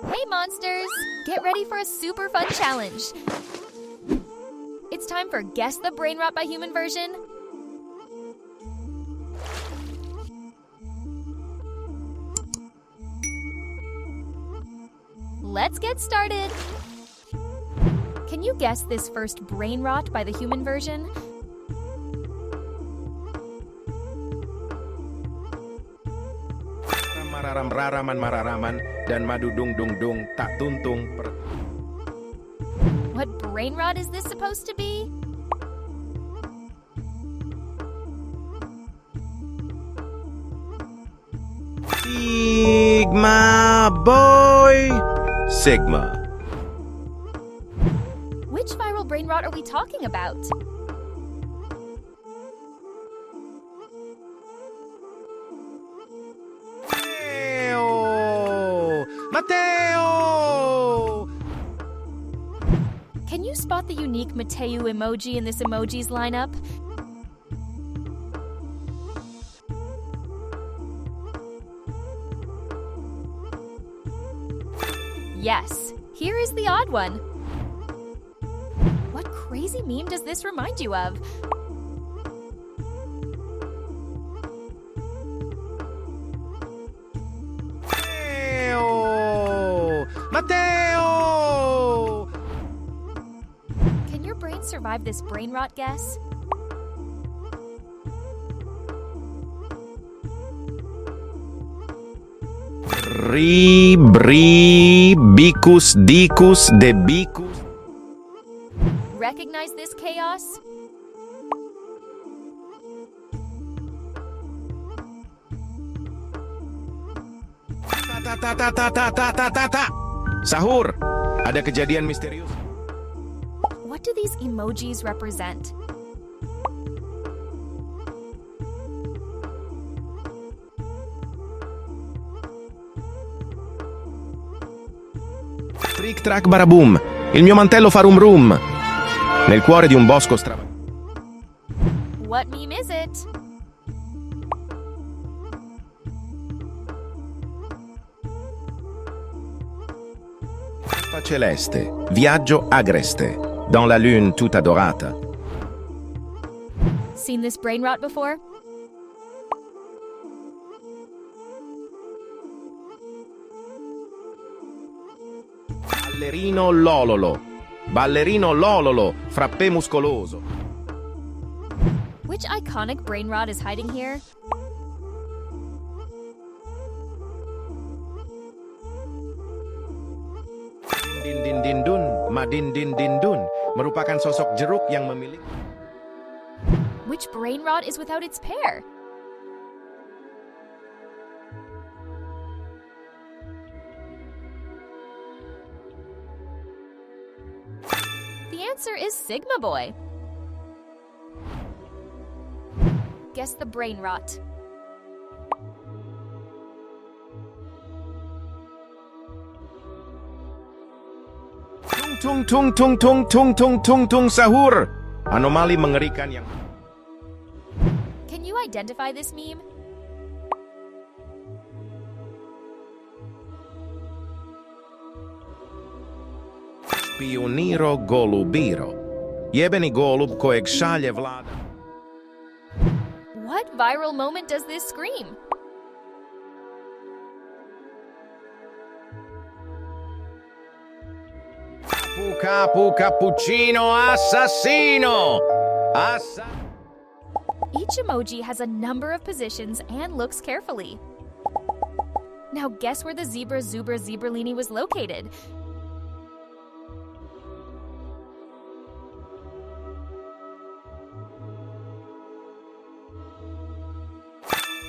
Hey monsters! Get ready for a super fun challenge. It's time for Guess the Brainrot by Human version. Let's get started! Can you guess this first brainrot by the human version? Mararam-raraman dan madudung-dung-dung tak tuntung per... What brainrot is this supposed to be? Sigma boy! Sigma. Which viral brainrot are we talking about? Matteo! Can you spot the unique Matteo emoji in this Emojis lineup? Yes, here is the odd one. What crazy meme does this remind you of? Matteo! Can your brain survive this brainrot guess? Bicus, dicus, de bicus. Recognize this chaos? Sahur, ada kejadian misterius. What do these emojis represent? Trick track baraboom, il mio mantello fa rum rum. Nel cuore di un bosco stravagante. What meme is it? Celeste, viaggio agreste, dans la lune tutta dorata. Seen this brainrot before? Ballerino lololo, frappè muscoloso. Which iconic brainrot is hiding here? Madin-din-din-dun merupakan sosok jeruk yang memiliki. Which brainrot is without its pair? The answer is Sigma Boy. Guess the brainrot. Tung sahur. Anomali mengerikan yang... Can you identify this meme? Pioniro golubiro. Jebeni golub kojeg šalje vlada. What viral moment does this scream? Mucca Cappuccino assassino! Each emoji has a number of positions and looks carefully. Now guess where the zebralini was located.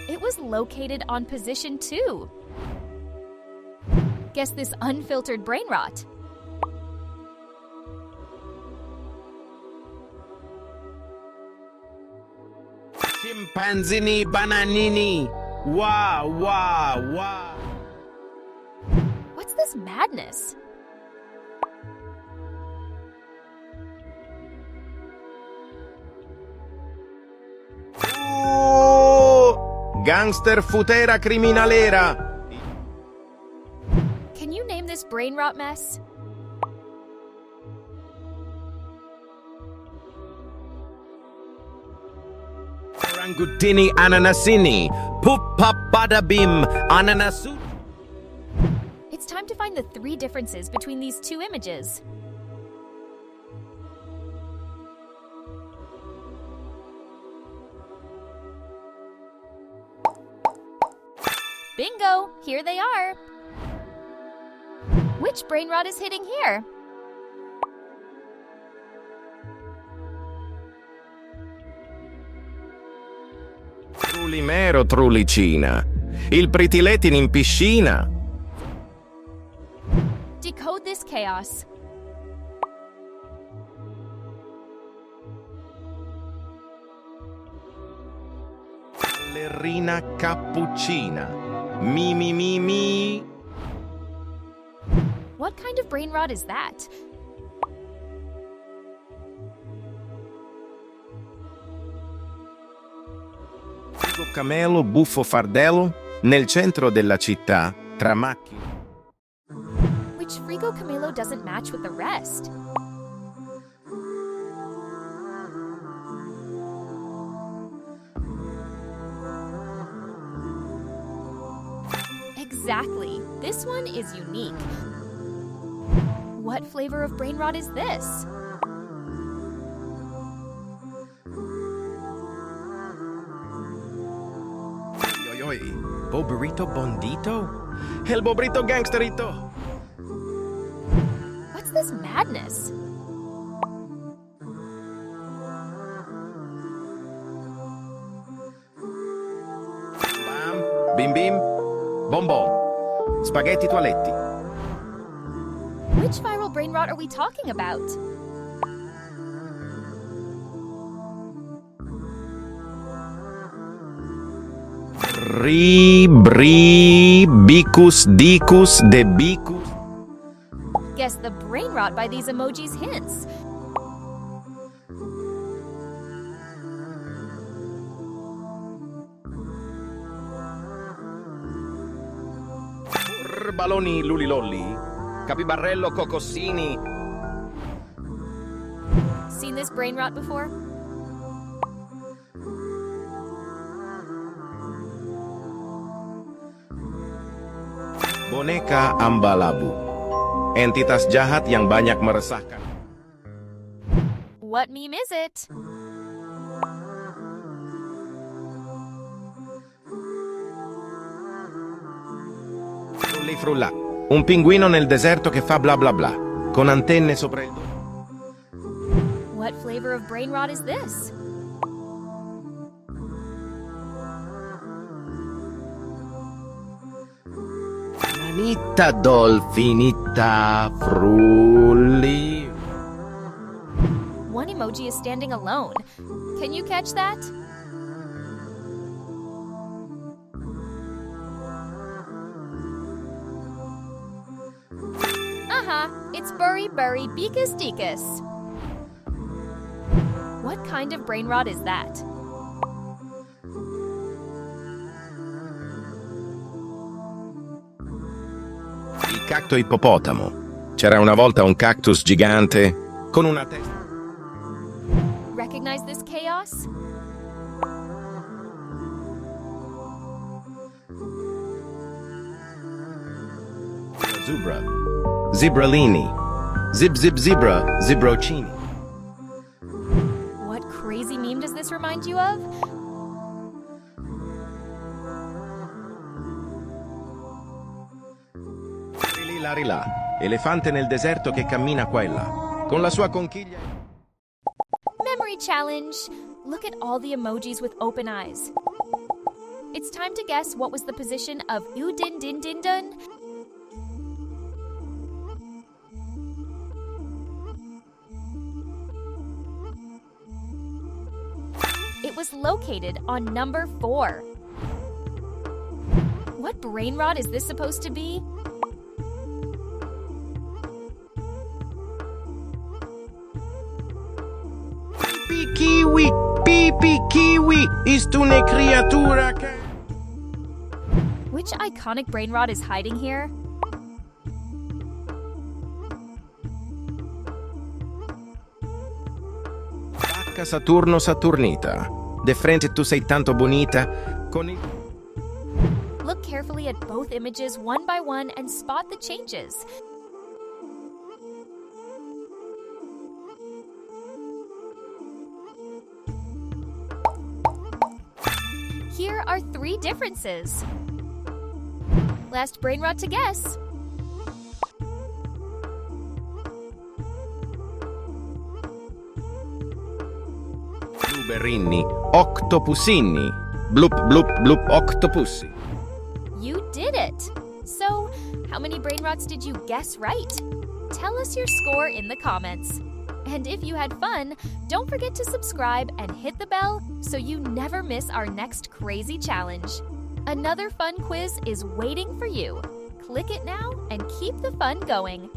It was located on position 2. Guess this unfiltered brainrot. Chimpanzini bananini. Wow. What's this madness? Gangster futera criminalera. Can you name name this brain rot mess? Orangutini ananasini. Pupapadabim ananasu. It's time to find the 3 differences between these 2 images. Bingo! Here they are! Which brain rot is hitting here? Trulimero trulicina. Il pritiletin in piscina. Decode this chaos. Ballerina Cappuccina. Mi. What kind of brain rot is that? Frigo camelo buffo fardello nel centro della città tra macchine. Which Frigo Camelo doesn't match with the rest? Exactly. This one is unique. What flavor of brain rot is this? Oi, bobrito bondito? El bobrito gangsterito. What's this madness? Bam, bim bim, bonbon, spaghetti toaletti. Which viral brain rot are we talking about? Bicus, dicus, de bicus. Guess the brain rot by these emojis hints. Baloni lulilolli, capibarello cocossini. Seen this brain rot before? Boneka ambalabu. Entitas jahat yang banyak meresahkan. What meme is it? Frulla. Un pinguino nel deserto che fa bla bla bla, con antenne sopra il dorso. What flavor of brain rot is this? Manita dolfinita frulli. One emoji is standing alone. Can you catch that? It's Burry Beakus Deakus. What kind of brain rot is that? Il cacto ippopotamo. C'era una volta un cactus gigante con una testa. Recognize this chaos? Zebra. Zibralini. Zebra. Zibrocini. What crazy meme does this remind you of? Rilà. Elefante nel deserto che cammina qua e là. Con la sua conchiglia. Memory challenge. Look at all the emojis with open eyes. It's time to guess what was the position of Udin Din Din Dun. It was located on number 4. What brain rot is this supposed to be? Pipi kiwi, ist una criatura che... Which iconic brain rot is hiding here? Saturno Saturnita. De frente tu sei tanto bonita. Con il... Look carefully at both images one by one and spot the changes. Here are 3 differences. Last brain rot to guess. Blueberrini, octopusini. Blup, blup, blup, octopusi. You did it! So, how many brain rots did you guess right? Tell us your score in the comments. And if you had fun, don't forget to subscribe and hit the bell so you never miss our next crazy challenge. Another fun quiz is waiting for you. Click it now and keep the fun going.